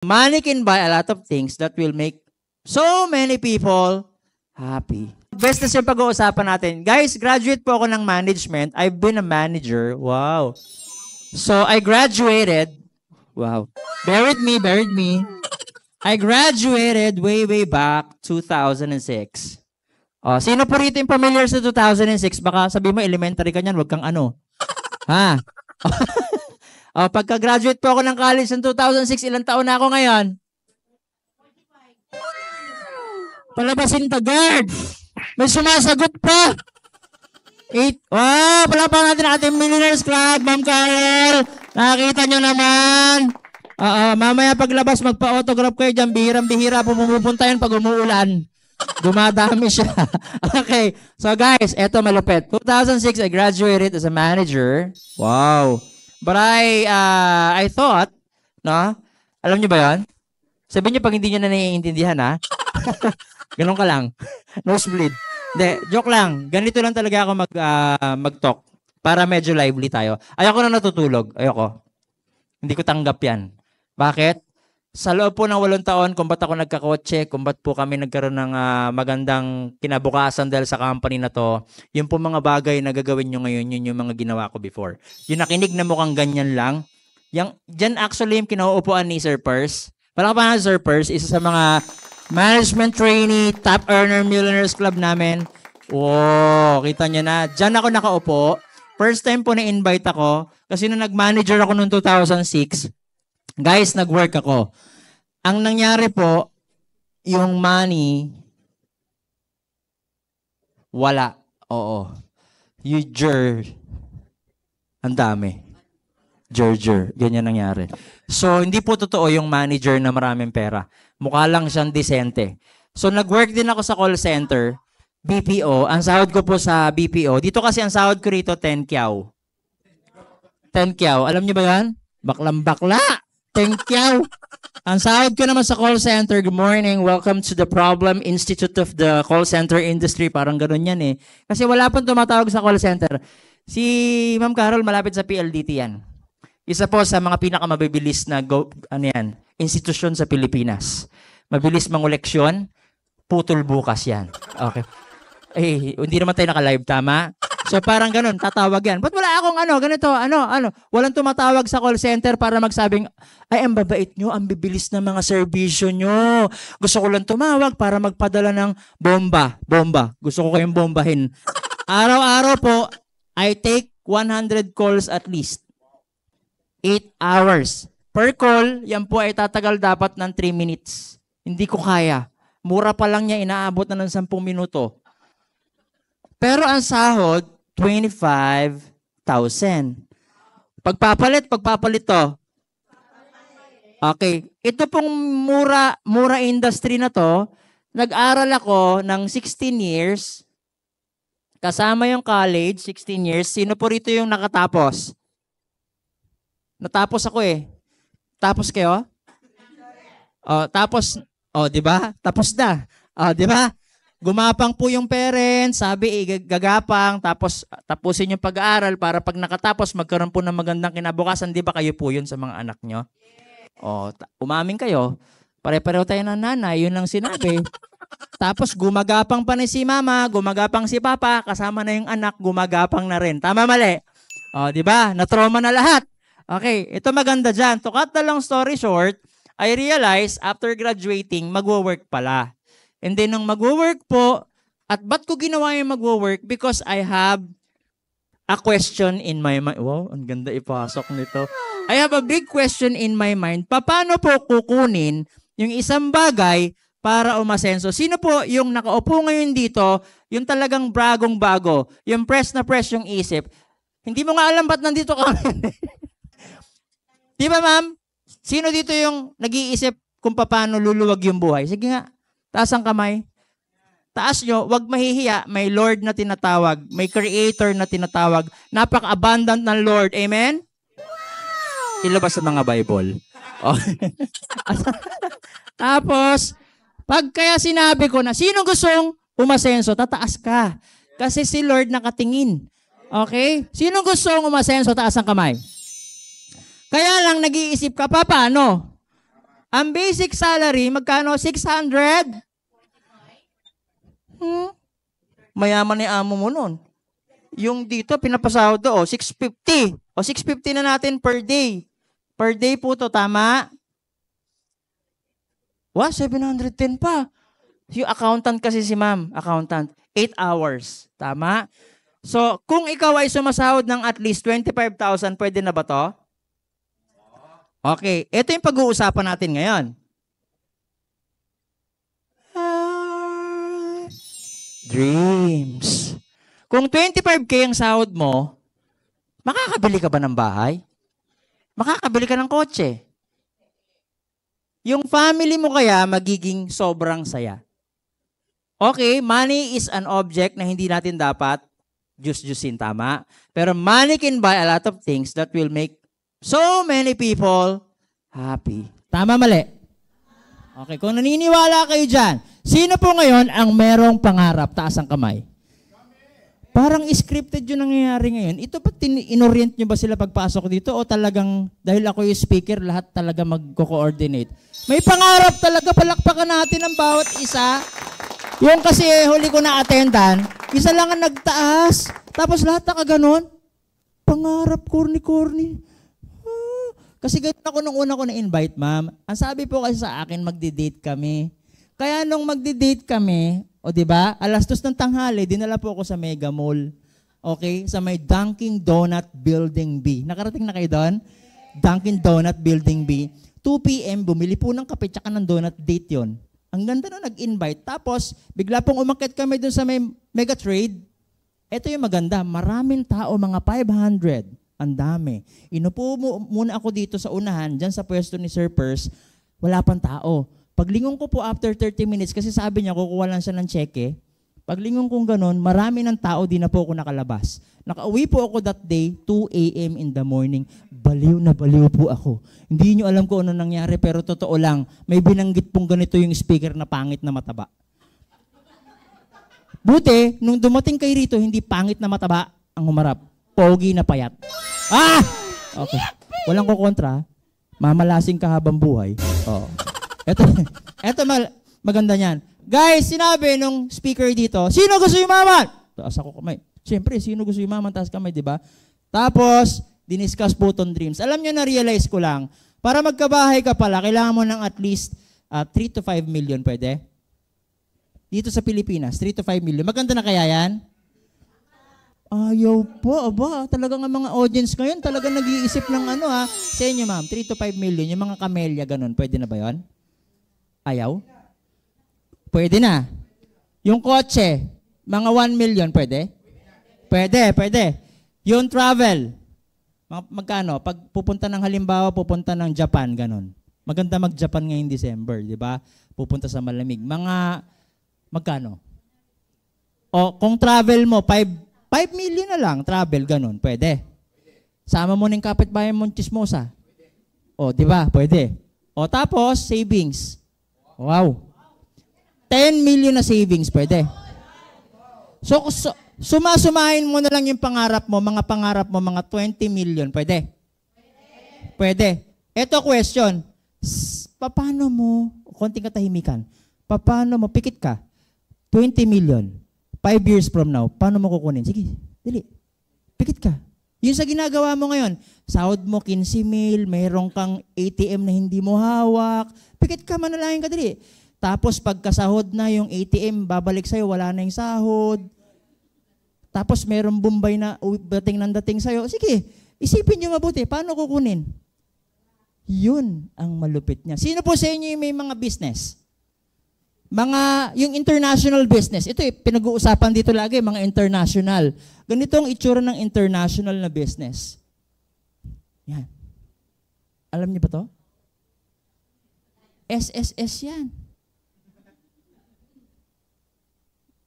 Money can buy a lot of things that will make so many people happy. Business yung pag-uusapan natin. Guys, graduate po ako ng management. I've been a manager. Wow. So, I graduated. Wow. Bear with me. I graduated way back 2006. Oh, sino po rito yung familiar sa 2006? Baka sabi mo, elementary ka niyan, wag kang ano. Ha? Oh, pagka-graduate po ako ng college ng 2006, ilang taon na ako ngayon? Palabasin pa, guard! May sumasagot pa! 8. Wow! Palapakan natin ang ating Millionaires Club, Ma'am Carol! Nakakita nyo naman! Mamaya paglabas, magpa-autograph kayo dyan. Bihirang-bihira po pumupunta yun pag umuulan. Dumadami siya. Okay. So guys, eto malupit. 2006, I graduated as a manager. Wow. But I thought, no? Alam niyo ba yan? Sabihin niyo pag hindi niyo na naiintindihan, ha? Ganun ka lang. Nosebleed. Hindi, joke lang. Ganito lang talaga ako mag-talk para medyo lively tayo. Ayoko na natutulog. Ayoko. Hindi ko tanggap yan. Bakit? Sa loob po ng 8 taon, kung ba't ako nagkakotse, kung ba't po kami nagkaroon ng magandang kinabukasan dahil sa company na to, yun po mga bagay na gagawin nyo ngayon, yun yung mga ginawa ko before. Yung nakinig na mukhang ganyan lang, dyan actually yung kinauupuan ni Sir Pers. Palakpakan na Sir Pers, isa sa mga management trainee, top earner millionaires club namin. Oh, kita nyo na. Dyan ako nakaupo. First time po na-invite ako kasi nung nag-manager ako noong 2006, guys, nag-work ako. Ang nangyari po, yung money, wala. Oo. Ang dami. Ganyan nangyari. So, hindi po totoo yung manager na maraming pera. Mukha lang siyang disente. So, nag-work din ako sa call center, BPO. Ang sahod ko po sa BPO, dito kasi ang sahod ko rito, 10 kyaw. 10 kyaw. Alam niyo ba yan? Baklang-bakla. 10 kyaw. Ang sahod ko naman sa call center, good morning, welcome to the Problem Institute of the Call Center Industry. Parang ganun yan eh. Kasi wala pong tumatawag sa call center. Si Ma'am Carol, malapit sa PLDT yan. Isa po sa mga pinakamabilis na institusyon sa Pilipinas. Mabilis manguleksyon, putol bukas yan. Okay. Eh, hindi naman tayo naka-live, tama? So parang ganun, tatawag yan. Ba't wala akong ganito, walang tumatawag sa call center para magsabing, ay, ang babait nyo, ang bibilis ng mga serbisyo nyo. Gusto ko lang tumawag para magpadala ng bomba. Gusto ko kayong bombahin. Araw-araw po, I take 100 calls at least. 8 hours. Per call, yan po ay tatagal dapat ng 3 minutes. Hindi ko kaya. Mura pa lang niya, inaabot na ng 10 minuto. Pero ang sahod, 25,000. Pagpapalit to. Okay. Ito pong mura industry na to, nag-aral ako ng 16 years, kasama yung college, 16 years. Sino po rito yung nakatapos? Natapos ako eh. Tapos kayo? Di ba? Tapos na. Di ba? Gumapang po yung parents, sabi gagapang, tapos tapusin yung pag-aaral para pag nakatapos magkaroon po ng magandang kinabukasan. Di ba kayo po yun sa mga anak nyo? Umamin kayo. Pare-pareho tayo ng nanay, yun lang sinabi. Tapos gumagapang pa ni si mama, gumagapang si papa, kasama na yung anak, gumagapang na rin. Tama, mali? Di ba? Na-trauma na lahat. Okay, ito maganda dyan. To cut the long story short, I realized after graduating, magwo-work pala. And then nung magwo-work po, at ba't ko ginawa yung magwo-work? Because I have a question in my mind. Wow, ang ganda ipasok nito. I have a big question in my mind. Paano po kukunin yung isang bagay para umasenso? Sino po yung nakaupo ngayon dito, yung talagang bagong-bago, yung press na press yung isip? Hindi mo nga alam ba't nandito ka. Di ba, ma'am? Sino dito yung nag-iisip kung paano luluwag yung buhay? Sige nga, taas ang kamay. Taas nyo, wag mahihiya. May Lord na tinatawag. May Creator na tinatawag. Napaka-abundant ng Lord. Amen? Wow! Ilabas sa mga Bible. Tapos, pag kaya sinabi ko na, sino gustong umasenso? Tataas ka. Kasi si Lord nakatingin. Okay? Sino gustong umasenso? Taas ang kamay. Kaya lang nag-iisip ka, paano? Ang basic salary, magkano? 600? Mayaman ni amo mo nun. Yung dito, pinapasahod do, 650. O 650 na natin per day. Per day po to, tama? 710 pa. Yung accountant kasi si ma'am, accountant, 8 hours. Tama? So, kung ikaw ay sumasahod ng at least 25,000, pwede na ba to? Okay, ito yung pag-uusapan natin ngayon. Dreams. Kung 25K ang sahod mo, makakabili ka ba ng bahay? Makakabili ka ng kotse? Yung family mo kaya magiging sobrang saya. Okay, money is an object na hindi natin dapat juice-juicin, tama? Pero money can buy a lot of things that will make so many people happy. Tama, mali? Okay, kung naniniwala kayo dyan, sino po ngayon ang merong pangarap? Taas ang kamay. Parang scripted yung nangyayari ngayon. Ito ba inorient nyo ba sila pagpasok dito o talagang dahil ako yung speaker, lahat talaga magko-coordinate? May pangarap talaga, palakpakan natin ang bawat isa. Yung kasi huli ko na attendan, isa lang ang nagtaas, tapos lahat nakaganon. Pangarap, corny-corny. Kasi ganyan ako nung una ko na-invite, ma'am. Ang sabi po kasi sa akin, magdi-date kami. Kaya nung magdi-date kami, o di ba, 2:00 ng tanghali, dinala po ako sa Mega Mall. Okay? Sa may Dunkin Donut Building B. Nakarating na kayo doon? Dunkin Donut Building B. 2 p.m., bumili po ng kape tsaka ng donut, date yon. Ang ganda na nag-invite. Tapos, bigla pong umakyat kami doon sa may Mega Trade. Ito yung maganda, maraming tao, mga 500. Ang dami. Inupo muna ako dito sa unahan, dyan sa pwesto ni Sir Pers, wala pang tao. Paglingon ko po after 30 minutes, kasi sabi niya, kukuha lang siya ng cheque. Paglingon kong ganun, marami ng tao, di na po ako nakalabas. Nakauwi po ako that day, 2 a.m. in the morning. Baliw na baliw po ako. Hindi niyo alam kung ano nangyari, pero totoo lang, may binanggit pong ganito yung speaker na pangit na mataba. Buti, nung dumating kay rito, hindi pangit na mataba ang humarap. Pogi na payat. Okay. Walang kukontra. Mamalasing ka habang buhay. Oo. Eto maganda niyan. Guys, sinabi nung speaker dito, sino gusto yumaman? Taas ako kamay. Siyempre, sino gusto yumaman? Taas kamay, di ba? Tapos, diniscuss po itong dreams. Alam niyo, na-realize ko lang, para magkabahay ka pala, kailangan mo ng at least 3 to 5 million, pwede? Dito sa Pilipinas, 3 to 5 million. Maganda na kaya yan? Ayaw po, aba. Talagang ang mga audience ngayon, talagang nag-iisip ng ano ha. Sa inyo ma'am, 3 to 5 million, yung mga kamelya ganun, pwede na ba yun? Ayaw? Pwede na. Yung kotse, mga 1 million, pwede? Pwede. Yung travel, magkano? Pag pupunta ng halimbawa, pupunta ng Japan, ganun. Maganda mag-Japan ngayong December, di ba? Pupunta sa malamig. Mga, magkano? O, kung travel mo, 5 million na lang, travel, ganun. Pwede. Sama mo ng kapitbahay mong chismosa. O, di ba? Pwede. O, tapos, savings. Wow. 10 million na savings, pwede. So sumasumahin mo na lang yung pangarap mo, mga 20 million, pwede? Pwede. Ito question, paano mo, konting katahimikan, paano mo, pikit ka, 20 million, 5 years from now, paano mo kukunin? Sige, dili. Pikit ka. Yung sa ginagawa mo ngayon, sahod mo 15 mil, mayroon kang ATM na hindi mo hawak, pikit ka, manalangin ka, dili. Tapos pagkasahod na yung ATM, babalik sa'yo, wala na yung sahod. Tapos mayroong Bombay na dating ng dating sa'yo. Sige, isipin nyo mabuti, paano kukunin? Yun ang malupit niya. Sino po sa inyo yung may mga business? Yung international business. Ito pinag-uusapan dito lagi, mga international. Ganito ang itsura ng international na business. Yan. Alam niyo ba to? SSS yan.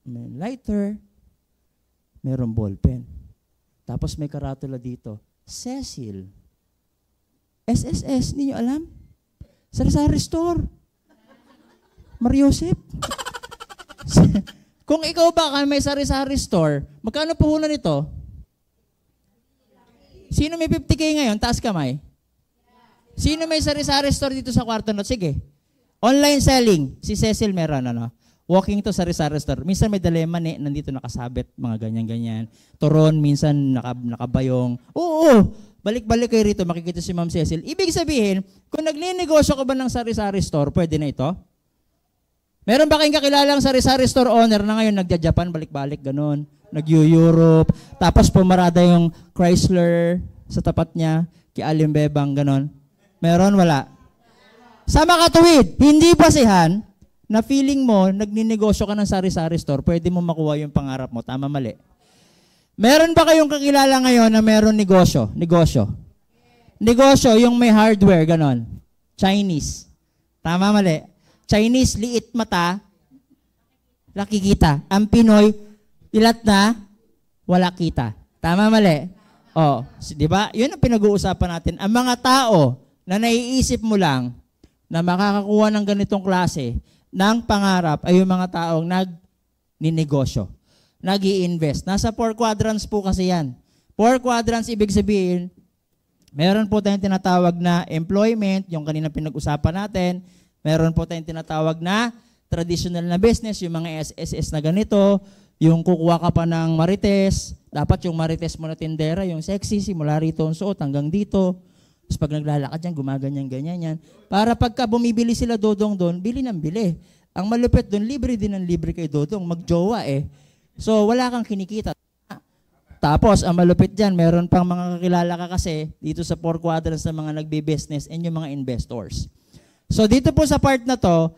May lighter, mayroong ballpen. Tapos may karatula dito. Cecil. SSS, hindi nyo alam? Sari-sari store. Mariosep. Kung ikaw ba may sari-sari store, magkano puhunan nito? Sino may 50K ngayon? Taas kamay. Sino may sari-sari store dito sa kwarto? No? Sige. Online selling. Si Cecil meron, ano? Walking to sari-sari store. Minsan may dalaman nandito nakasabit, mga ganyan-ganyan. Turon, minsan nakabayong. Oo, balik-balik kayo rito, makikita si Ma'am Cecil. Ibig sabihin, kung nagninegosyo ka ba ng sari-sari store, pwede na ito? Meron ba kayong kakilalang sari-sari store owner na ngayon nagja-Japan, balik-balik, ganun. Nag-Europe, tapos pumarada yung Chrysler sa tapat niya, kay Alim Bebang, ganun. Meron, wala. Sa makatuwid, hindi basihan na feeling mo, nagninegosyo ka ng sari-sari store, pwede mo makuha yung pangarap mo. Tama, mali. Meron ba kayong kakilala ngayon na meron negosyo? Negosyo, yung may hardware, ganon. Chinese. Tama, mali. Chinese, liit mata, laki kita. Ang Pinoy, ilat na, wala kita. Tama, mali. Oh, di ba? Yun ang pinag-uusapan natin. Ang mga tao na naiisip mo lang na makakakuha ng ganitong klase ng pangarap ay yung mga taong nagninegosyo, nag-i-invest. Nasa 4 quadrants po kasi yan. 4 quadrants, ibig sabihin, meron po tayong tinatawag na employment, yung kanina pinag-usapan natin. Meron po tayong tinatawag na traditional na business, yung mga SSS na ganito, yung kukuha ka pa ng marites, dapat yung marites mo na tindera, yung sexy, simula rito ang suot hanggang dito. Tapos pag naglalakad yan, gumaganyan-ganyan yan. Para pagka bumibili sila Dodong doon, bili ng bili. Ang malupit doon, libre din ng libre kay Dodong. Magjowa eh. So wala kang kinikita. Tapos ang malupit dyan, meron pang mga kakilala ka kasi dito sa 4 quadrants ng mga nagbe-business and yung mga investors. So dito po sa part na to,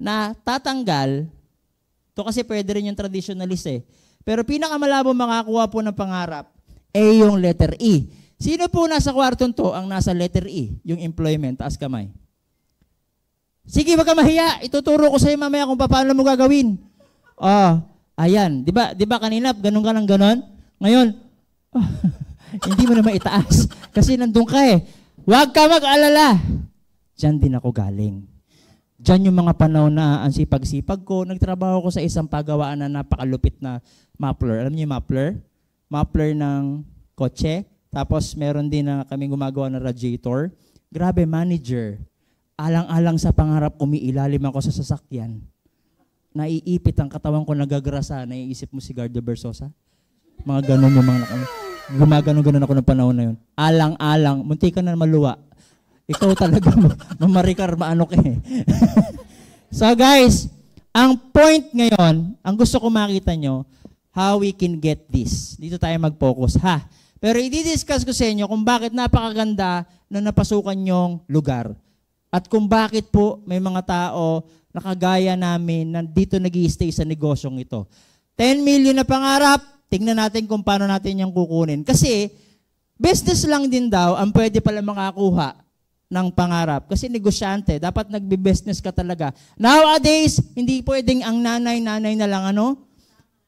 na tatanggal, to kasi pwede rin yung traditionalist eh. Pero pinakamalabo makakuha po ng pangarap ay yung letter E. Sino po nasa kwartong to ang nasa letter E? Yung employment, taas kamay. Sige, wag ka mahiya. Ituturo ko sa iyo mamaya kung paano mo gagawin. Ayan. Di ba kanina, ganun ka ng ganun? Ngayon, hindi mo na maitaas. Kasi nandun ka eh. Huwag ka mag-alala. Diyan din ako galing. Diyan yung mga panahon na ang sipag-sipag ko. Nagtrabaho ko sa isang pagawaan na napakalupit na muffler. Alam niyo yung muffler? Muffler ng kotse. Tapos meron din na kami gumagawa ng radiator. Grabe, manager. Alang-alang sa pangarap, umiilalim ako sa sasakyan. Naiipit ang katawan ko, nagagrasa. Naiisip mo si Gardo Bersosa? Mga ganun yung mga gumaganon-ganon ako ng panahon na yun. Alang-alang. Munti ka na maluwa. Ikaw talaga, mamarikar, maano ka eh. So guys, ang point ngayon, ang gusto ko makita nyo, how we can get this. Dito tayo mag-focus, ha? Pero i-discuss ko sa inyo kung bakit napakaganda na napasukan yung lugar. At kung bakit po may mga tao na kagaya namin na dito nag-i-stay sa negosyong ito. 10 million na pangarap, tingnan natin kung paano natin yung kukunin. Kasi business lang din daw ang pwede pala makakuha ng pangarap. Kasi negosyante, dapat nagbe-business ka talaga. Nowadays, hindi pwedeng ang nanay-nanay na lang ano,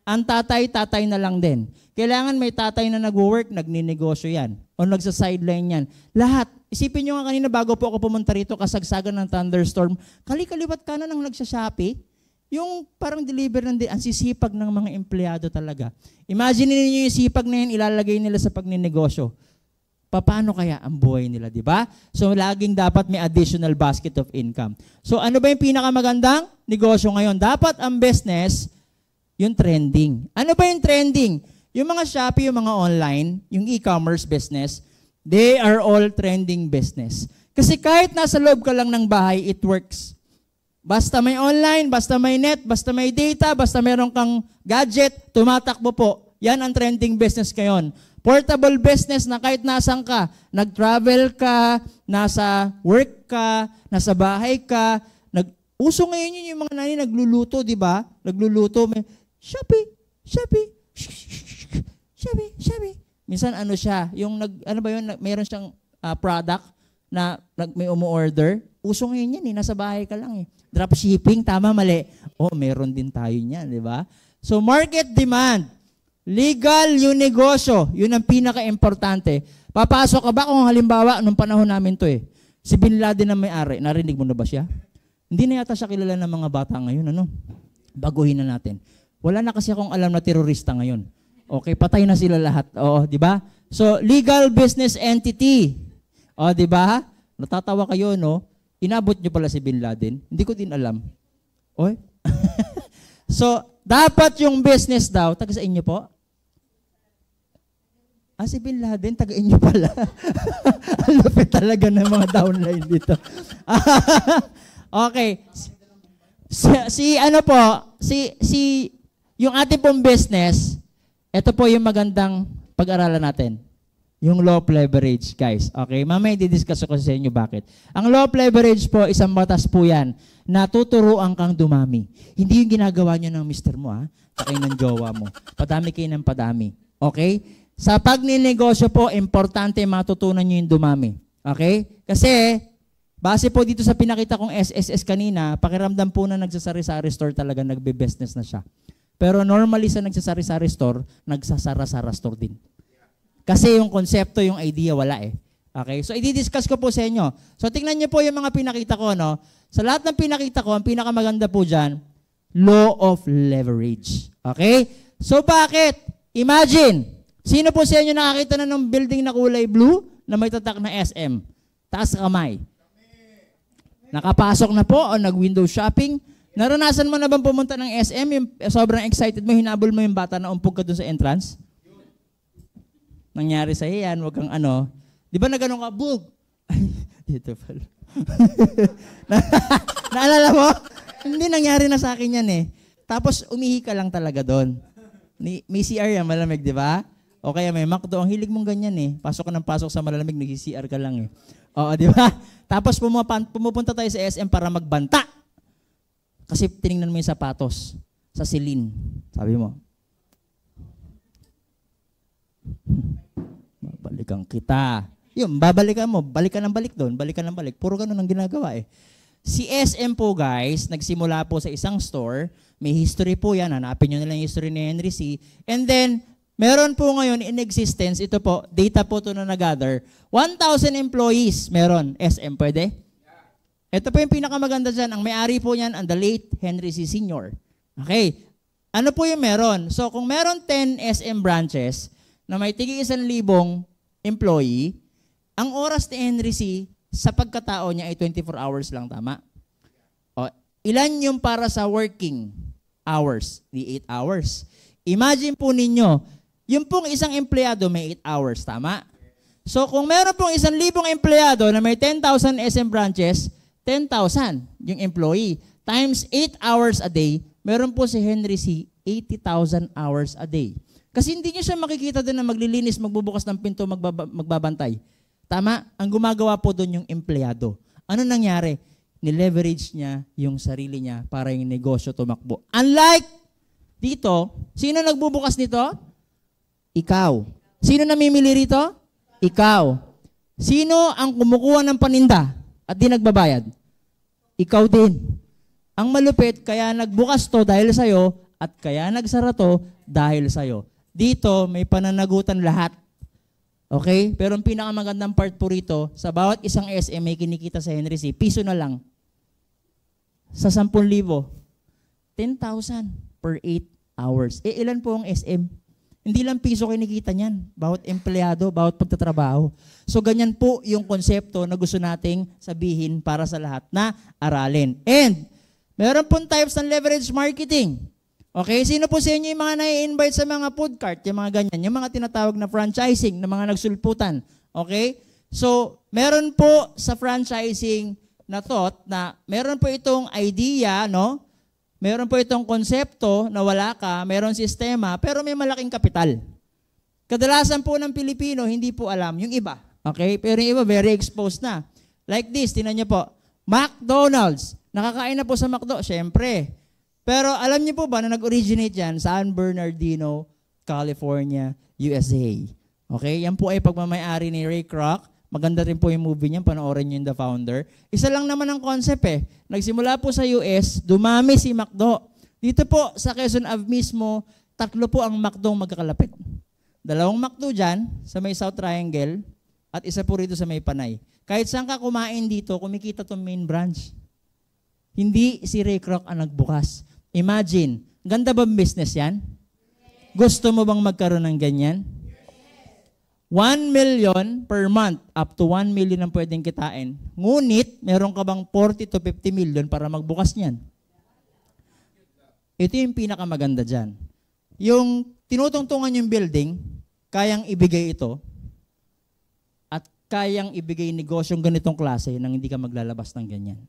ang tatay-tatay na lang din. Kailangan may tatay na nag-work, nagninegosyo yan. O nagsa-sideline yan. Lahat. Isipin nyo nga kanina bago po ako pumunta rito, kasagsagan ng thunderstorm, kaliwat kanan ang nagsashopping. Yung parang deliver ng ang sisipag ng mga empleyado talaga. Imagine niyo yung sipag na yan, ilalagay nila sa pagninegosyo. Paano kaya ang buhay nila, di ba? So laging dapat may additional basket of income. So ano ba yung pinakamagandang negosyo ngayon? Dapat ang business, yung trending. Ano ba yung trending? Yung mga Shopee, yung mga online, yung e-commerce business, they are all trending business. Kasi kahit nasa loob ka lang ng bahay, it works. Basta may online, basta may net, basta may data, basta meron kang gadget, tumatakbo po. Yan ang trending business ngayon. Portable business na kahit nasan ka, nag-travel ka, nasa work ka, nasa bahay ka, uso ngayon yun yung mga nani nagluluto, di ba? Nagluluto, may Shopee. Minsan ano siya, yung mayroon siyang product na may umu-order. Uso ngayon yan eh, nasa bahay ka lang eh. Dropshipping, tama, mali. Meron din tayo niyan, di ba? So market demand, legal yung negosyo, yun ang pinaka-importante. Papasok ka ba kung halimbawa, nung panahon namin to eh, si Bin Laden na may-ari, narinig mo na ba siya? Hindi na yata siya kilala ng mga bata ngayon, ano? Baguhin na natin. Wala na kasi akong alam na terorista ngayon. Okay, patay na sila lahat. Oo, di ba? So, legal business entity. O, di ba? Natatawa kayo, no? Inabot nyo pala si Bin Laden. Hindi ko din alam. Oy? So, dapat yung business daw, taga sa inyo po? Si Bin Laden, taga inyo pala. Ang lupit talaga ng mga downline dito. Okay. Yung ating pong business, ito po yung magandang pag-aralan natin. Yung law of leverage, guys. Okay? Mamaya i-discuss ko sa inyo bakit. Ang law of leverage po, isang batas po yan, na tuturuan kang dumami. Hindi yung ginagawa nyo ng mister mo, ha? Takay ng jowa mo. Padami kayo ng padami. Okay? Sa pagninegosyo po, importante matutunan nyo yung dumami. Okay? Kasi, base po dito sa pinakita kong SSS kanina, pakiramdam po na nagsasari-sari store talaga, nagbe-business na siya. Pero normally sa nagsasari-sari store, nagsasara-sara store din. Kasi yung konsepto, yung idea, wala eh. Okay? So, i-discuss ko po sa inyo. So, tingnan niyo po yung mga pinakita ko, no? Sa lahat ng pinakita ko, ang pinakamaganda po dyan, law of leverage. Okay? So, bakit? Imagine, sino po sa inyo nakakita na ng building na kulay blue na may tatak na SM? Taas kamay. Nakapasok na po o nag-window shopping? Naranasan mo na bang pumunta ng SM? Yung sobrang excited mo, hinabol mo yung bata na umpog ka dun sa entrance? Nangyari sa yan, wag kang ano. Di ba na ganun ka, bug? Ay, dito pala. Naalala mo? Hindi nangyari na sa akin yan eh. Tapos umihi ka lang talaga doon. May CR yan, malamig, di ba? O kaya may McDo, ang hilig mong ganyan eh. Pasok ka ng pasok sa malamig, nag-CR ka lang eh. Oo, di ba? Tapos pumupunta tayo sa SM para magbanta. Kasi tinignan mo yung sapatos sa silin. Sabi mo, babalikan kita. Yun, babalikan mo. Balikan ng balik doon. Balikan ng balik. Puro ganun ang ginagawa eh. Si SM po guys, nagsimula po sa isang store. May history po yan. Hanapin nyo nila yung history ni Henry C. And then, meron po ngayon in existence, ito po, data po ito na nag-gather. 1,000 employees meron. SM, pwede? Ito po yung pinakamaganda dyan. Ang may-ari po niyan, ang the late Henry C. Sr. Okay. Ano po yung meron? So, kung meron 10 SM branches, na may tigi 1,000 employee, ang oras ni Henry C. sa pagkatao niya ay 24 hours lang, tama? O, ilan yung para sa working hours? Di 8 hours. Imagine po ninyo, yung pong isang empleyado may 8 hours, tama? So kung meron pong 1,000 empleyado na may 10,000 SM branches, 10,000 yung employee. Times 8 hours a day, meron po si Henry C. 80,000 hours a day. Kasi hindi niyo siya makikita din na maglilinis, magbubukas ng pinto, magbabantay. Tama? Ang gumagawa po doon yung empleyado. Ano nangyari? Nileverage niya yung sarili niya para yung negosyo tumakbo. Unlike dito, sino nagbubukas nito? Ikaw. Sino namimili rito? Ikaw. Sino ang kumukuha ng paninda at di nagbabayad? Ikaw din. Ang malupit, kaya nagbukas to dahil sa'yo at kaya nagsara to dahil sa'yo. Dito, may pananagutan lahat. Okay? Pero ang pinakamagandang part po rito, sa bawat isang SM may kinikita sa Henry C. Piso na lang. Sa 10,000, 10,000 per 8 hours. Ilan po ang SM? Hindi lang piso kinikita niyan. Bawat empleyado, bawat pagtatrabaho. So ganyan po yung konsepto na gusto nating sabihin para sa lahat na aralin. And, meron pong types ng leverage marketing. Okay, sino po sa inyo yung mga nai-invite sa mga food cart, yung mga ganyan, yung mga tinatawag na franchising, na mga nagsulputan. Okay? So, meron po sa franchising na thought na meron po itong idea, no? Meron po itong konsepto na wala ka, meron sistema, pero may malaking kapital. Kadalasan po ng Pilipino, hindi po alam, yung iba. Okay? Pero yung iba, very exposed na. Like this, tinan niyo po, McDonald's. Nakakain na po sa McDo, syempre. Pero alam niyo po ba na nag-originate yan San Bernardino, California, USA. Okay? Yan po ay pagmamayari ni Ray Kroc. Maganda rin po yung movie niya, panoorin niyo yung The Founder. Isa lang naman ang concept eh. Nagsimula po sa US, dumami si McDo. Dito po sa Quezon Ave mismo, 3 po ang McDo magkakalapit. 2 McDo dyan sa may South Triangle at isa po rito sa may Panay. Kahit saan ka kumain dito, kumikita itong main branch. Hindi si Ray Kroc ang nagbukas. Imagine, ganda bang business yan? Gusto mo bang magkaroon ng ganyan? 1 million per month, up to 1 million ang pwedeng kitain. Ngunit, meron ka bang 40 to 50 million para magbukas niyan? Ito yung pinakamaganda dyan. Yung tinutungtungan yung building, kayang ibigay ito, at kayang ibigay negosyong ganitong klase nang hindi ka maglalabas ng ganyan.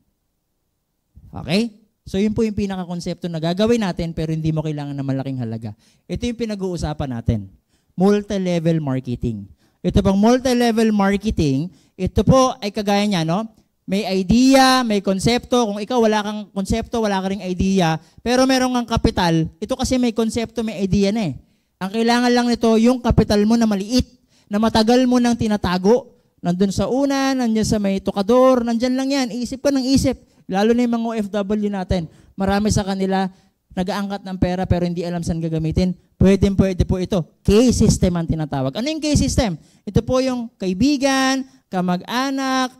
Okay? So yun po yung pinaka-konsepto na gagawin natin pero hindi mo kailangan ng malaking halaga. Ito yung pinag-uusapan natin. Multi-level marketing. Ito pang multi-level marketing, ito po ay kagaya niya, no? May idea, may konsepto. Kung ikaw wala kang konsepto, wala ka ring idea, pero meron kang kapital, ito kasi may konsepto, may idea na eh. Ang kailangan lang nito, yung kapital mo na maliit, na matagal mo nang tinatago. Nandun sa una, nandyan sa may tukador, nandyan lang yan. Isip ka ng isip. Lalo na yung mga OFW natin. Marami sa kanila, nag-aangkat ng pera pero hindi alam saan gagamitin. Pwede po ito. K-system ang tinatawag. Ano yung K-system? Ito po yung kaibigan, kamag-anak,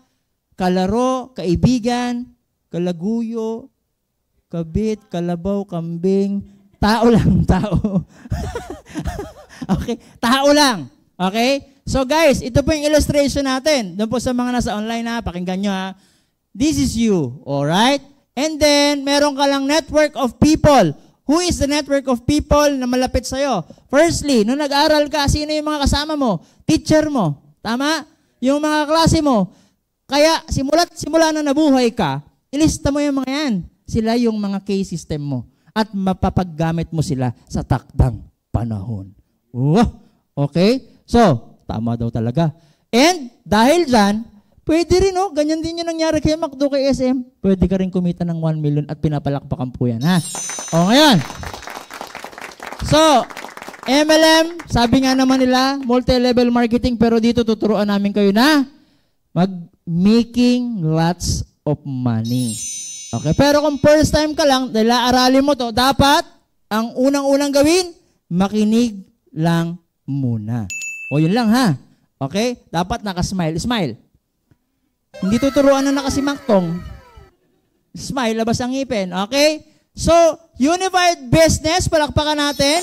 kalaro, kaibigan, kalaguyo, kabit, kalabaw, kambing, tao lang, tao. Okay, tao lang. Okay? So guys, ito po yung illustration natin. Doon po sa mga nasa online na, pakinggan nyo ha. This is you, alright? And then, meron ka lang network of people. Who is the network of people na malapit sa'yo? Firstly, nung nag-aral ka, sino yung mga kasama mo? Teacher mo. Tama? Yung mga klase mo. Kaya, simula na nabuhay ka, ilista mo yung mga yan. Sila yung mga K-system mo. At mapapaggamit mo sila sa takdang panahon. Okay? So, tama daw talaga. And, dahil dyan, pwede rin, oh, ganyan din yung nangyari kay McDo, kay SM. Pwede ka rin kumita ng 1 million at pinapalakpakan po yan, ha? O, ngayon. So, MLM, sabi nga naman nila, multi-level marketing, pero dito tuturuan namin kayo na making lots of money. Okay, pero kung first time ka lang, dahil aralin mo to, dapat, ang unang-unang gawin, makinig lang muna. O, yun lang, ha? Okay? Dapat nakasmile. Smile. Hindi tuturuan na nakasimaktong. Smile, labas ang ngipin. Okay? So, unified business, palakpakan natin.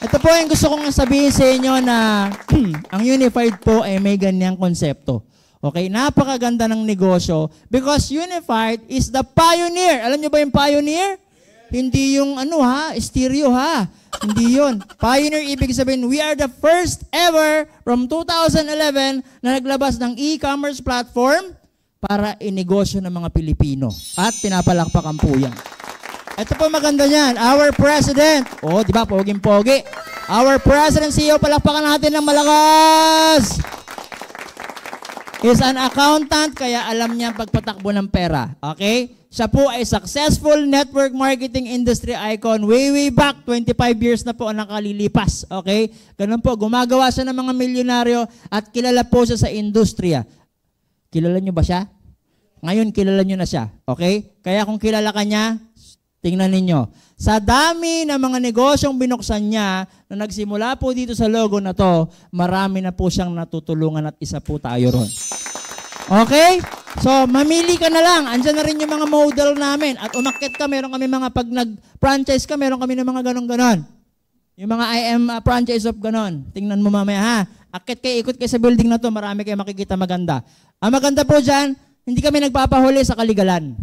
Ito po yung gusto kong sabihin sa inyo na ang unified po ay may ganyang konsepto. Okay? Napakaganda ng negosyo because unified is the pioneer. Alam niyo ba yung pioneer? Hindi yung stereo ha. Hindi yun. Pioneer, ibig sabihin, we are the first ever from 2011 na naglabas ng e-commerce platform para inegosyo ng mga Pilipino. At pinapalakpakan po yan. Ito po maganda niyan. Our President, di ba, poging-pogi. Our President CEO, palakpakan natin ng malakas. Is an accountant, kaya alam niya pagpatakbo ng pera. Okay? Siya po ay successful network marketing industry icon way back, 25 years na po ang nakalilipas. Okay? Ganun po, gumagawa siya ng mga milyonaryo at kilala po siya sa industriya. Kilala niyo ba siya? Ngayon, kilala niyo na siya. Okay? Kaya kung kilala ka niya, tingnan ninyo. Sa dami ng mga negosyong binuksan niya, na nagsimula po dito sa logo na to, marami na po siyang natutulungan at isa po tayo ron. Okay? So, mamili ka na lang. Andyan na rin yung mga model namin. At umakyat ka, meron kami mga, pag nag-franchise ka, meron kami ng mga ganon-ganon. Yung mga I am a franchise of ganon. Tingnan mo mamaya, ha? Akyat kayo, ikot kayo sa building na to, marami kayo makikita maganda. Ang maganda po dyan, hindi kami nagpapahuli sa kaligalan.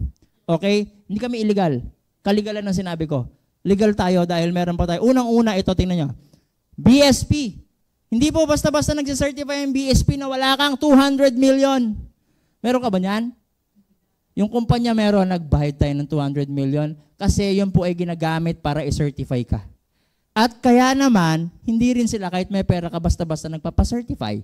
Okay? Hindi kami illegal. Kaligalan ang sinabi ko. Legal tayo dahil meron pa tayo. Unang-una ito, tingnan nyo. BSP. Hindi po basta-basta nagsicertify ang BSP na wala kang 200 million. Meron ka ba niyan? Yung kumpanya meron, nagbayad tayo ng 200 million kasi yun po ay ginagamit para i-certify ka. At kaya naman, hindi rin sila kahit may pera ka basta-basta nagpapacertify.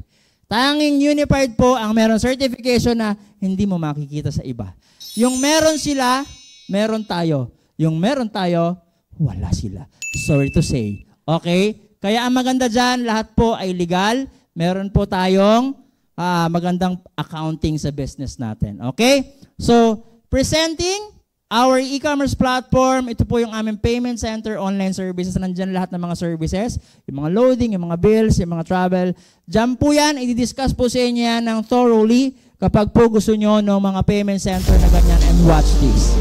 Tanging unified po ang meron certification na hindi mo makikita sa iba. Yung meron sila, meron tayo. Yung meron tayo, wala sila. Sorry to say. Okay? Kaya ang maganda dyan, lahat po ay legal. Meron po tayong magandang accounting sa business natin. Okay? So, presenting our e-commerce platform. Ito po yung aming payment center, online services. Nandyan lahat ng mga services. Yung mga loading, yung mga bills, yung mga travel. Diyan po yan. I-discuss po sa inyo yan ng thoroughly kapag po gusto nyo ng mga payment center na ganyan. And watch this.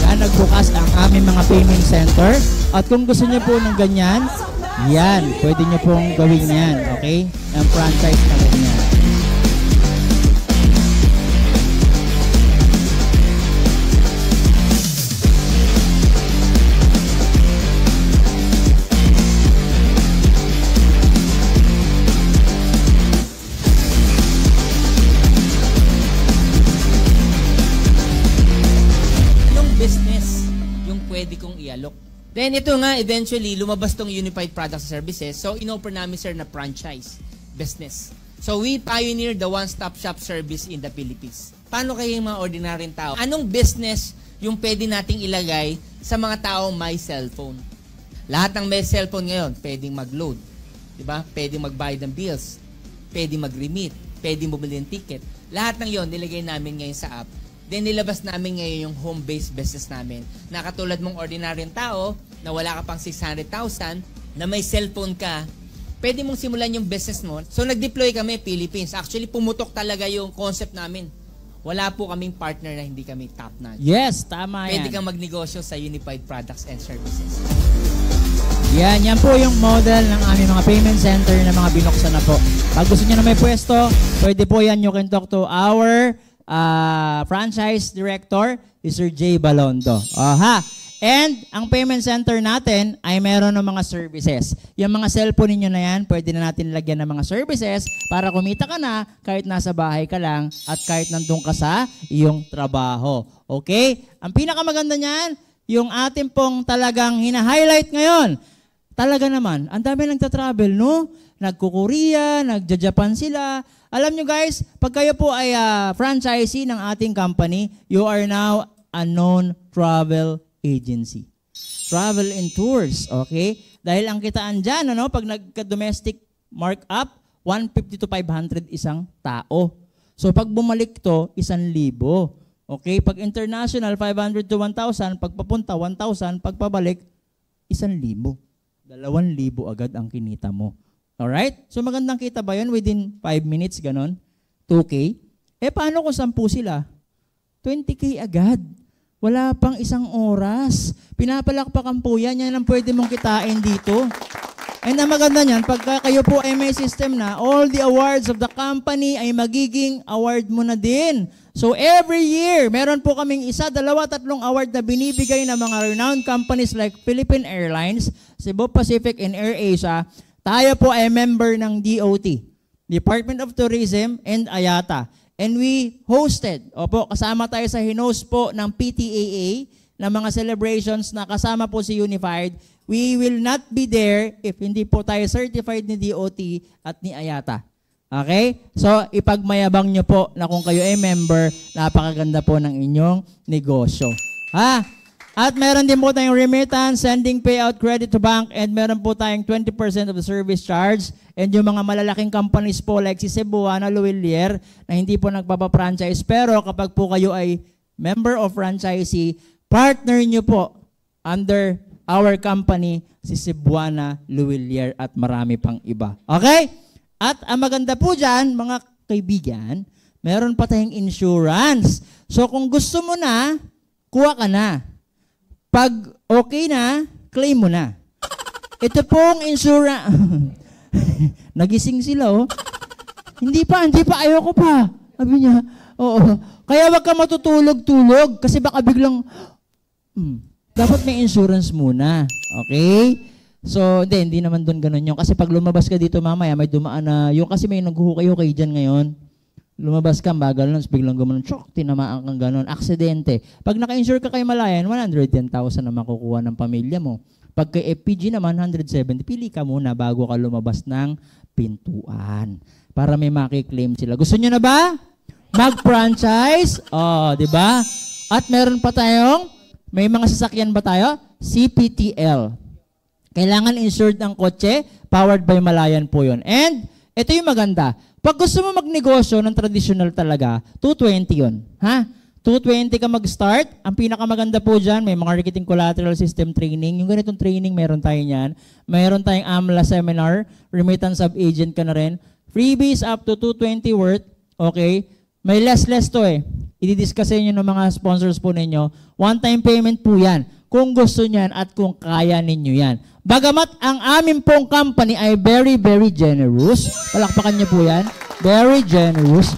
Yan, bukas ang aming mga payment center. At kung gusto niyo po ng ganyan, yan, pwede niyo pong gawin yan, okay? Ang franchise na ganyan. Then ito nga, eventually, lumabas tong Unified Products and Services. So, in-offer namin, sir, na franchise business. So, we pioneered the one-stop shop service in the Philippines. Paano kayo yung mga ordinaryong tao? Anong business yung pwede nating ilagay sa mga taong may cellphone? Lahat ng may cellphone ngayon, pwedeng mag-load. Diba? Pwedeng magbayad ng bills. Pwedeng mag-remit. Pwedeng bumili ng ticket. Lahat ng yon nilagay namin ngayon sa app. Then nilabas namin ngayon yung home-based business namin. Na katulad mong ordinaryong tao, na wala ka pang 600,000, na may cellphone ka, pwede mong simulan yung business mo. So nag-deploy kami, Philippines. Actually, pumutok talaga yung concept namin. Wala po kaming partner na hindi kami top-notch. Yes, tama yan. Pwede kang magnegosyo sa Unified Products and Services. Yan po yung model ng aming mga payment center na mga binuksan na po. Pag gusto nyo na may pwesto, pwede po yan, you can talk to our franchise director, Sir J. Balondo. And ang payment center natin ay meron ng mga services. Yung mga cellphone ninyo na yan, pwede na natin lagyan ng mga services para kumita ka na kahit nasa bahay ka lang at kahit nandun ka sa iyong trabaho. Okay? Ang pinakamaganda niyan, yung ating pong talagang hina-highlight ngayon, talaga naman, ang dami nagtatravel, no? Nagko-Korea, nagja-Japan sila. Alam nyo guys, pag kayo po ay franchisee ng ating company, you are now a known travel agency. Travel and tours, okay? Dahil ang kitaan dyan, ano, pag nagka-domestic markup, 150 to 500 isang tao. So pag bumalik to, 1,000. Okay? Pag international, 500 to 1,000. Pag papunta, 1,000. Pag pabalik, 1,000. 2,000 agad ang kinita mo. Alright? So magandang kita ba yun within 5 minutes, ganon? 2K? Paano kung 10 sila? 20K agad. Wala pang 1 oras. Pinapalakpakan po yan. Yan ang pwede mong kitain dito. And ang maganda niyan, pagka kayo po ay may system na, all the awards of the company ay magiging award mo na din. So every year, meron po kaming 1, 2, 3 award na binibigay ng mga renowned companies like Philippine Airlines, Cebu Pacific, and AirAsia. Tayo po ay member ng DOT, Department of Tourism, and IATA. And we hosted, kasama tayo sa hinost po ng PTAA, ng mga celebrations na kasama po si Unified. We will not be there if hindi po tayo certified ni DOT at ni IATA. Okay? So, ipagmayabang nyo po na kung kayo ay member, napakaganda po ng inyong negosyo. At meron din po tayong remittance, sending payout, credit to bank, and meron po tayong 20% of the service charge. And yung mga malalaking companies po like si Cebuana, Luwilier, na hindi po nagpapa-franchise. Pero kapag po kayo ay member of franchisee, partner nyo po under our company, si Cebuana, Luwilier, at marami pang iba. Okay? At ang maganda po dyan, mga kaibigan, meron pa tayong insurance. So kung gusto mo na, kuha ka na. Pag okay na, claim mo na. Ito pong insurance. Nagising sila, oh. Hindi pa, ayoko pa. Sabi niya, oo. Kaya wag ka matutulog-tulog kasi baka biglang, dapat may insurance muna. Okay? So, hindi naman doon ganun yung. Kasi pag lumabas ka dito mamaya, may dumaan na, yung kasi may naghuhukay-hukay dyan ngayon. Lumabas ka, bagal nun, biglang gumanon, tinamaan kang ganon, aksidente. Pag naka-insure ka kay Malayan, 110,000 na makukuha ng pamilya mo. Pag kay FPG naman, 170, pili ka muna bago ka lumabas ng pintuan. Para may makiklaim sila. Gusto nyo na ba? Mag-franchise? Di ba? At meron pa tayong, may mga sasakyan ba tayo? CPTL. Kailangan insured ang kotse, powered by Malayan po yun. And, ito yung maganda. Pag gusto mo magnegosyo ng traditional talaga, 220 yun. 220 ka mag-start. Ang pinakamaganda po dyan, may marketing collateral system training. Yung ganitong training, meron tayo yan. Meron tayong AMLA seminar, remittance of agent ka na rin. Freebies up to 220 worth. Okay? May less to eh. I-discuss nyo ng mga sponsors po ninyo. One-time payment po yan. Kung gusto niyan at kung kaya ninyo yan. Bagamat ang amin pong company ay very, very generous. Palakpakan niyo po yan. Very generous.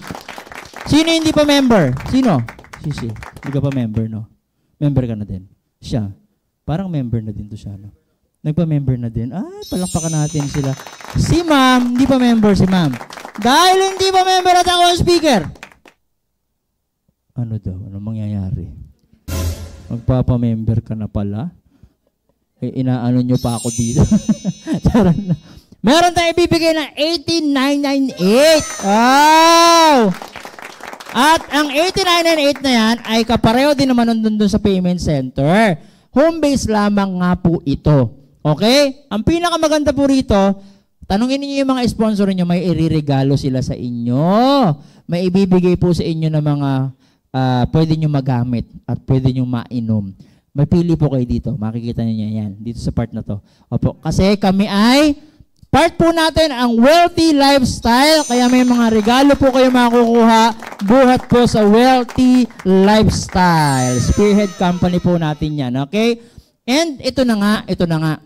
Sino hindi pa member? Sino? Sisi. Hindi ka pa member, no? Member ka na din. Siya. Parang member na din to siya, no? Nagpa-member na din. Ay, palakpakan natin sila. Si ma'am, hindi pa member si ma'am. Dahil hindi pa member at ako ang speaker. Ano daw? Ano mangyayari? Magpapa-member ka na pala? Eh, inaano nyo pa ako dito. Charot na. Meron tayong ibibigay na 18,998. Wow! At ang 18,998 na yan ay kapareho din naman nandun sa payment center. Home base lamang nga po ito. Okay? Ang pinakamaganda po rito, tanungin niyo yung mga sponsor niyo, may iririgalo sila sa inyo. May ibibigay po sa inyo ng mga pwede nyo magamit at pwede nyo mainom. May pili po kayo dito. Makikita niyo yan. Dito sa part na to. Opo. Kasi kami ay part po natin ang wealthy lifestyle. Kaya may mga regalo po kayo makukuha buhat po sa wealthy lifestyle. Spearhead company po natin yan. Okay? And ito na nga.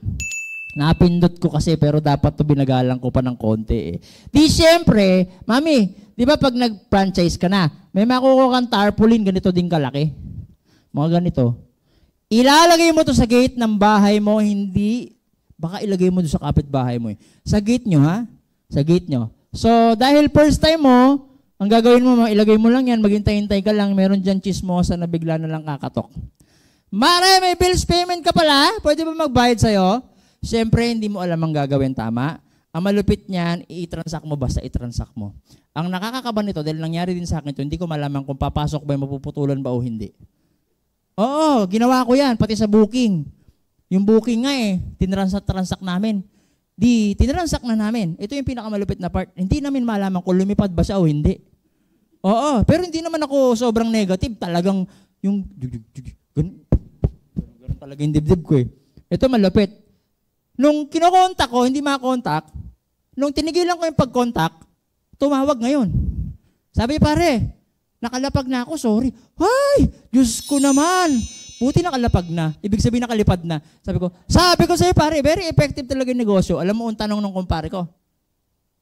Napindot ko kasi pero dapat to binagalang ko pa ng konti eh. Di syempre, mami, di ba pag nag-franchise ka na, may makukuha kang tarpaulin, ganito din kalaki. Mga ganito. Ilalagay mo to sa gate ng bahay mo, hindi, baka ilagay mo to sa kapitbahay mo eh. Sa gate nyo ha? Sa gate nyo. So, dahil first time mo, ang gagawin mo, ilagay mo lang yan, maghintay-hintay ka lang, meron dyan chismosa na bigla na lang kakatok. Mare, may bills payment ka pala? Pwede ba magbayad sa'yo? Siyempre, hindi mo alam ang gagawin tama. Ang malupit niyan, i-transact mo basta i-transact mo. Ang nakakakaba nito, dahil nangyari din sa akin ito, hindi ko malaman kung papasok ba, mapuputulan ba o hindi. Oo, ginawa ko yan, pati sa booking. Yung booking nga tinransact namin. Tinransact na namin. Ito yung pinakamalupit na part. Hindi namin malaman kung lumipad ba siya o hindi. Oo, pero hindi naman ako sobrang negative. Talagang yung ganun talaga yung dibdib ko eh. Ito malupit. Nung kinokontak ko, hindi makakontak. Nung tinigilan ko yung pag-contact, tumawag ngayon. Sabi, pare, nakalapag na ako, sorry. Ay, Diyos ko naman. Buti nakalapag na. Ibig sabihin nakalipad na. Sabi ko sa'yo, pare, very effective talaga yung negosyo. Alam mo, ang tanong ng kumpare ko,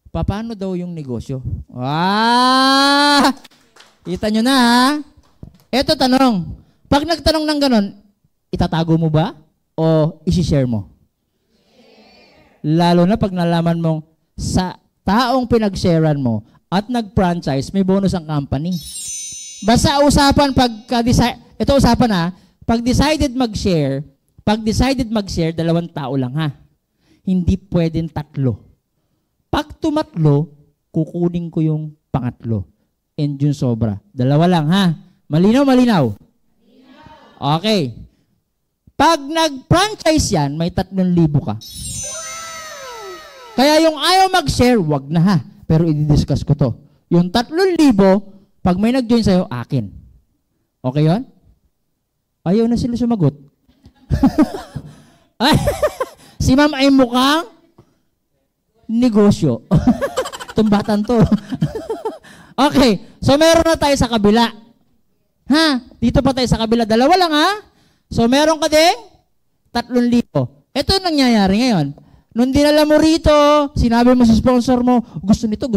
paano daw yung negosyo? Kita nyo na ha? Eto tanong. Pag nagtanong ng ganon, itatago mo ba o isi-share mo? Lalo na pag nalaman mong sa taong pinag-sharean mo at nag-franchise, may bonus ang company. Basta usapan ito usapan ha, pag decided mag-share, 2 tao lang ha. Hindi pwedeng 3. Pag tumatlo, kukunin ko yung pangatlo. And yung sobra. 2 lang ha. Malinaw? Okay. Pag nag-franchise yan, may 3,000 ka. Kaya yung ayaw mag-share, wag na ha. Pero i-discuss ko to. Yung 3,000, pag may nag-join sa'yo, akin. Okay yun? Ayaw na sila sumagot. Si ma'am ay mukhang negosyo. Tumbatan to. Okay. So meron na tayo sa kabila. Ha? Dito pa tayo sa kabila. 2 lang ha? So meron ka ding 3,000. Ito nangyayari ngayon. Nung dinala mo rito, sinabi mo sa sponsor mo, gusto nito.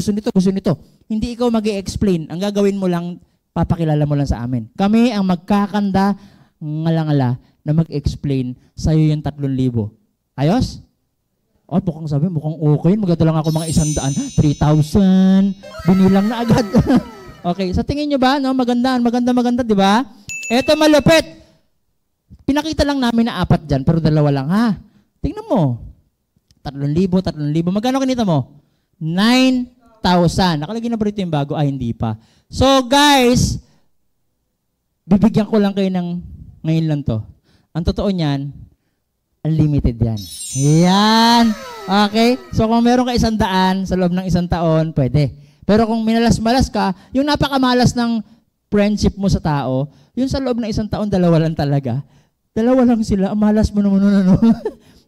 Hindi ikaw mag-i-explain. Ang gagawin mo lang, papakilala mo lang sa amin. Kami ang magkakanda, ngala-ngala, na mag-explain sa'yo yung 3,000. Ayos? Mukhang okay. Maganda lang ako mga 100, 3,000. Binilang na agad. Okay, sa tingin nyo ba, no? Maganda, di ba? Eto malupit. Pinakita lang namin na 4 dyan, pero 2 lang, ha? Tingnan mo. 3,000. Magkano kinita mo? 9,000. Nakalagay na ba rito yung bago? Hindi pa. So, guys, bibigyan ko lang kayo ng ngayon lang to. Ang totoo niyan, unlimited yan. Yan. Okay? So, kung meron ka 100 sa loob ng 1 taon, pwede. Pero kung minalas-malas ka, yung napakamalas ng friendship mo sa tao, yung sa loob ng 1 taon, 2 lang talaga. 2 lang sila. Malas mo naman.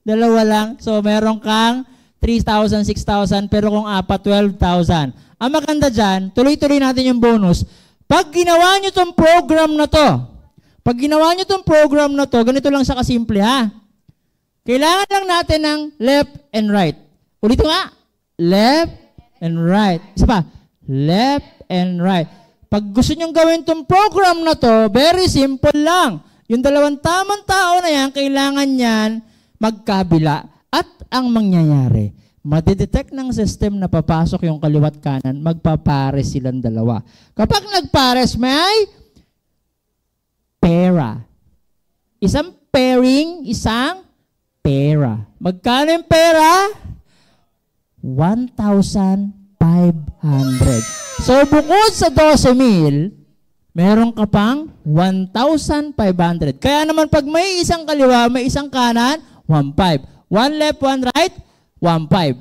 2 lang. So, meron kang 3,000, 6,000, pero kung 4, 12,000. Ang maganda dyan, tuloy-tuloy natin yung bonus. Pag ginawa nyo itong program na to, ganito lang sa kasimple ha. Kailangan lang natin ng left and right. Ulit nga, left and right. Isa pa, left and right. Pag gusto nyong gawin itong program na to, very simple lang. Yung dalawang tamang tao na yan, kailangan yan magkabila. At ang mangyayari, madidetect ng system na papasok yung kaliwat kanan, magpapares silang dalawa. Kapag nagpares, may pera. Isang pairing, isang pera. Magkano yung pera? 1,500. So, bukod sa 12,000, meron ka pang 1,500. Kaya naman pag may isang kaliwa, may isang kanan, 1,500. One left, one right, 1,500.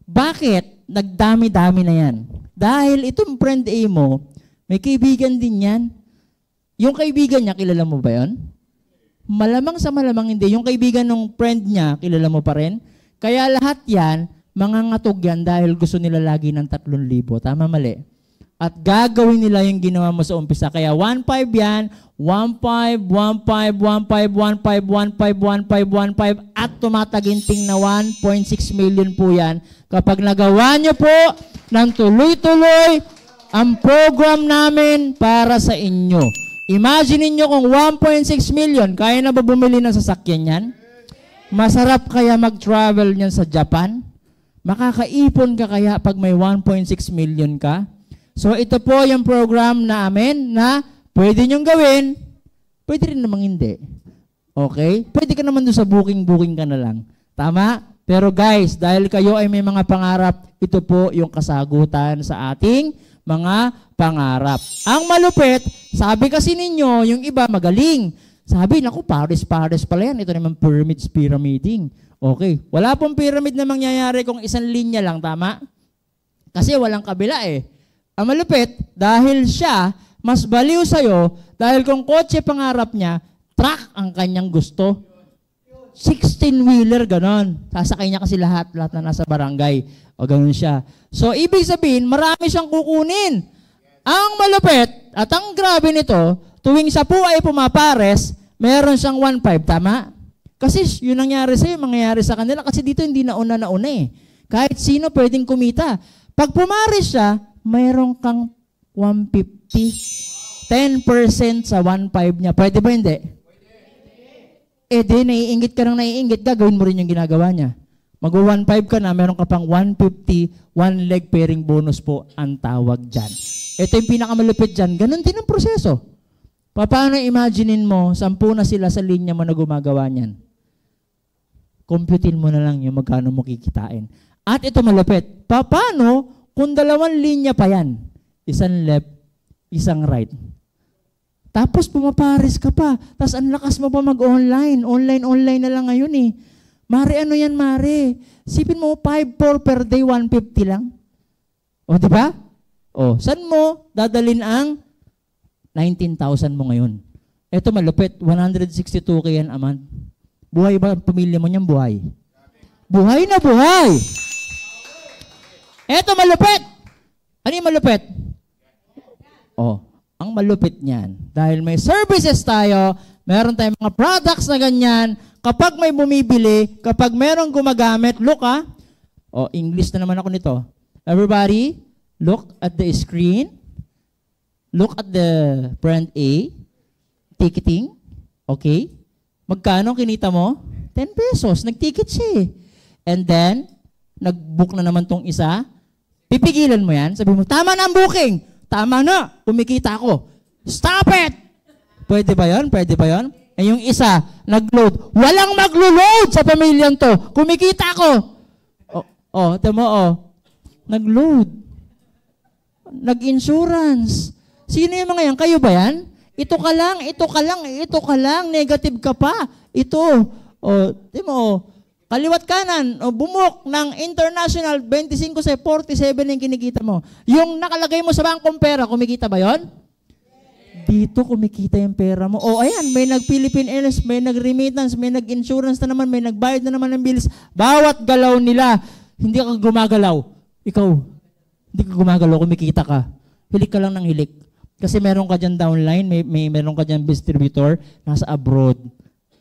Bakit? Nagdami-dami na yan. Dahil itong friend A mo, may kaibigan din yan. Yung kaibigan niya, kilala mo ba yun? Malamang sa malamang hindi. Yung kaibigan ng friend niya, kilala mo pa rin? Kaya lahat yan, mga ngatog yan dahil gusto nila lagi ng 3,000. Tama, mali? At gagawin nila yung ginawa mo sa umpisa. Kaya 1,500 yan, 1,500, 1,500, 1,500, 1,500, 1,500, 1,500, at tumataginting na 1.6 million po yan. Kapag nagawa nyo po ng tuloy-tuloy ang program namin para sa inyo. Imagine niyo kung 1.6 million, kaya na ba bumili ng sasakyan yan? Masarap kaya mag-travel niyan sa Japan? Makakaipon ka kaya pag may 1.6 million ka? So ito po yung program namin na pwede nyong gawin, pwede rin namang hindi. Okay? Pwede ka naman doon sa booking ka na lang. Tama? Pero guys, dahil kayo ay may mga pangarap, ito po yung kasagutan sa ating mga pangarap. Ang malupit, sabi kasi ninyo, yung iba magaling. Sabi, naku, pares pala yan. Ito naman pyramiding. Okay. Wala pong pyramid na mangyayari kung isang linya lang, tama? Kasi walang kabila eh. Ang malupit, dahil siya, mas baliw sa'yo, dahil kung kotse pangarap niya, truck ang kanyang gusto. 16-wheeler, ganon. Sasakay niya kasi lahat na nasa barangay. O ganon siya. So, ibig sabihin, marami siyang kukunin. Ang malupit, at ang grabe nito, tuwing sa po ay pumapares, meron siyang 1.5, tama? Kasi yun nangyari sa'yo, mangyayari sa kanila, kasi dito hindi nauna eh. Kahit sino pwedeng kumita. Pag pumares siya, mayroon kang 150. 10% sa 1.5 niya. Pwede ba hindi? Eh di, naiingit ka nang naiingit, gagawin mo rin yung ginagawa niya. Mag-1.5 ka na, meron ka pang 150, one leg pairing bonus po ang tawag dyan. Ito yung pinakamalupit dyan. Ganon din ang proseso. Paano imaginein mo, 10 na sila sa linya mo na gumagawa niyan? Computein mo na lang yung magkano mo kikitain. At ito malupit. Paano kung 2 linya pa yan? Isang left, isang right. Tapos pumapares ka pa. Tapos ang lakas mo pa mag-online. Online na lang ngayon eh. Mare, ano yan, Mare? Sipin mo, 5-4 per day, 150 lang. O, di ba? O, saan mo dadalin ang 19,000 mo ngayon? Ito malupit, 162K yan a month. Buhay ba ang pamilya mo niyan? Buhay. Buhay na buhay! Ito malupit! Ano yung malupit? O, ang malupit niyan. Dahil may services tayo, meron tayong mga products na ganyan, kapag may bumibili, kapag merong gumagamit, look o English na naman ako nito. Everybody, look at the screen. Look at the brand A. Ticketing. Okay? Magkano kinita mo? 10 pesos. Nag-ticket siya eh. And then, nag-book na naman tong isa. Pipigilan mo yan. Sabi mo, tama na ang booking. Tama na. Kumikita ako. Stop it! Pwede ba yun? Pwede ba yun? Eh yung isa, nag-load. Walang maglo-load sa pamilyang to. Kumikita ako. Tama nag-load. Nag-insurance. Sino yung mga yan? Kayo ba yan? Ito ka lang. Negative ka pa. Ito. Kaliwat kanan, bumuk ng international, 25 sa 47 yung kinikita mo. Yung nakalagay mo sa bangkong pera, kumikita ba yon? Dito kumikita yung pera mo. Ayan, may nag-Philippine Airlines, may nag-remittance, may nag-insurance na naman, may nagbayad na naman ng bills. Bawat galaw nila, hindi ka gumagalaw. Ikaw, hindi ka gumagalaw, kumikita ka. Hilik ka lang ng hilik. Kasi meron ka dyan downline, meron ka dyan distributor, nasa abroad.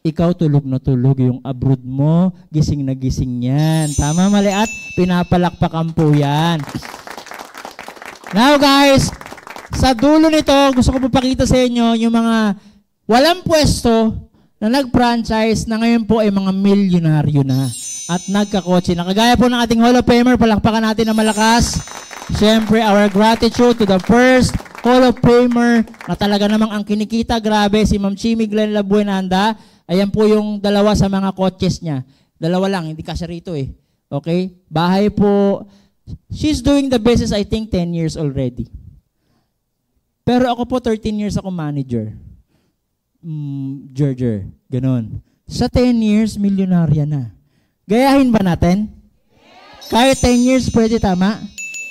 Ikaw tulog na tulog, yung abroad mo, gising na gising yan. Tama, mali, at pinapalakpakan po yan. Now guys, sa dulo nito, gusto ko papakita sa inyo yung mga walang pwesto na nag-franchise na ngayon po ay mga milyonaryo na at nagkakotse na. Kagaya po ng ating Hall of Famer, palakpakan natin na malakas. Siyempre, our gratitude to the first Hall of Famer na talaga namang ang kinikita, grabe, si Ma'am Chimi Glenn Labuenanda. Ayan po yung dalawa sa mga coaches niya. Dalawa lang, hindi kasya rito eh. Okay? Bahay po. She's doing the business, I think, 10 years already. Pero ako po, 13 years ako manager. Gerger, ganun. Sa 10 years, milyonarya na. Gayahin ba natin? Kahit 10 years, pwede, tama?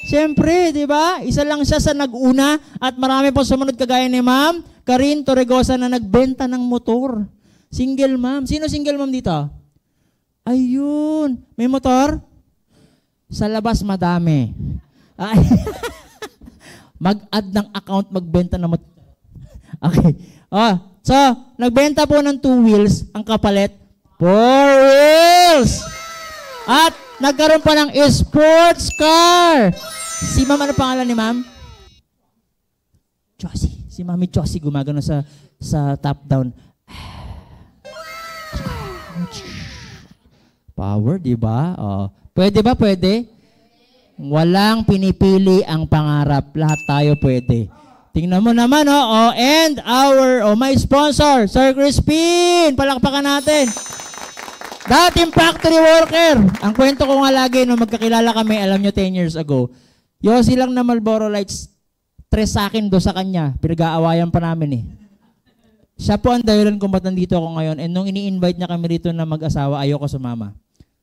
Siyempre, di ba? Isa lang siya sa nag-una at marami po sumunod kagaya ni Ma'am Karin Torregosa na nagbenta ng motor. Single ma'am. Sino single ma'am dito? Ayun. May motor? Sa labas, madami. Ay. Mag-add ng account, magbenta ng motor. Okay. So, nagbenta po ng 2 wheels, ang kapalit, 4 wheels. At nagkaroon pa ng sports car. Si ma'am, ano pangalan ni ma'am? Josie. Si Mami Josie gumagano sa top down. Power, di ba? Pwede ba? Pwede? Walang pinipili ang pangarap. Lahat tayo pwede. Tingnan mo naman, and my sponsor, Sir Crispin. Palakpakan natin. Dating factory worker. Ang kwento ko nga lagi, nung magkakilala kami, alam nyo, 10 years ago, Yossi lang na Marlboro Lights, 3 sa akin, 2 sa kanya. Pinag-aawayan pa namin eh. Siya po ang dahilan kung ba't nandito ako ngayon. And nung ini-invite niya kami rito na mag-asawa, ayoko sumama.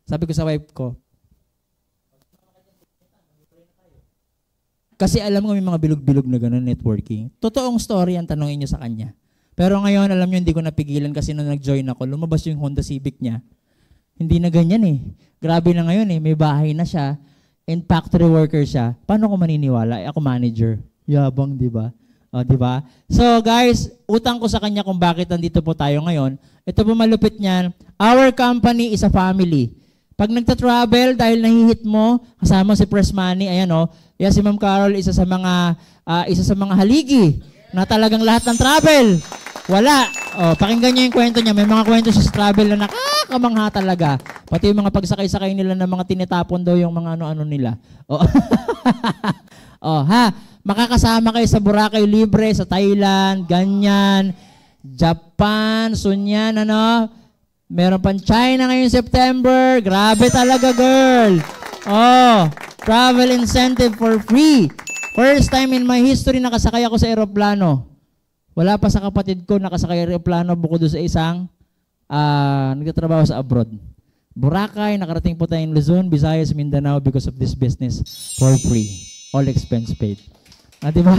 Sabi ko sa wife ko, kasi alam ko may mga bilog-bilog na gano'n networking. Totoong story ang tanongin niyo sa kanya. Pero ngayon, alam niyo, hindi ko napigilan kasi nung nag-join ako, lumabas yung Honda Civic niya. Hindi na ganyan eh. Grabe na ngayon eh. May bahay na siya. And factory worker siya. Paano ko maniniwala? Ako manager. Yabang, di ba? Di ba? So guys, utang ko sa kanya kung bakit nandito po tayo ngayon. Ito po malupit niyan. Our company is a family. Pag nagta-travel, dahil nahihit mo, kasama si Press Money, ayan yan si Ma'am Carol, isa sa mga haligi na talagang lahat ng travel. Wala. Pakinggan niyo yung kwento niya. May mga kwento siya sa travel na nakakamangha talaga. Pati yung mga pagsakay-sakay nila ng mga tinitapon daw yung mga ano-ano nila. Makakasama kayo sa Boracay Libre, sa Thailand, ganyan, Japan, Sunyan, meron pang China ngayong September. Grabe talaga, girl. Travel incentive for free. First time in my history nakasakay ako sa eroplano. Wala pa sa kapatid ko nakasakay eroplano bukod sa isang nagtatrabaho sa abroad. Boracay, nakarating po tayong Luzon, Visayas, Mindanao because of this business for free. All expense paid. Diba?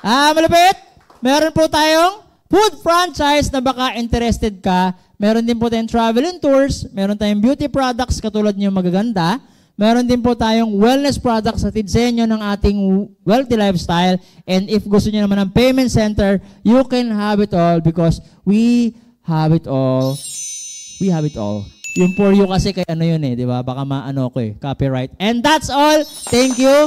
Malapit! Meron po tayong food franchise na baka interested ka. Meron din po tayong travel and tours. Meron tayong beauty products katulad niyo magaganda. Meron din po tayong wellness products sa tidsenyo ng ating wealthy lifestyle. And if gusto niyo naman ng payment center, you can have it all because we have it all. We have it all. Yung for you kasi kay ano yun di ba? Baka maano ko copyright. And that's all. Thank you.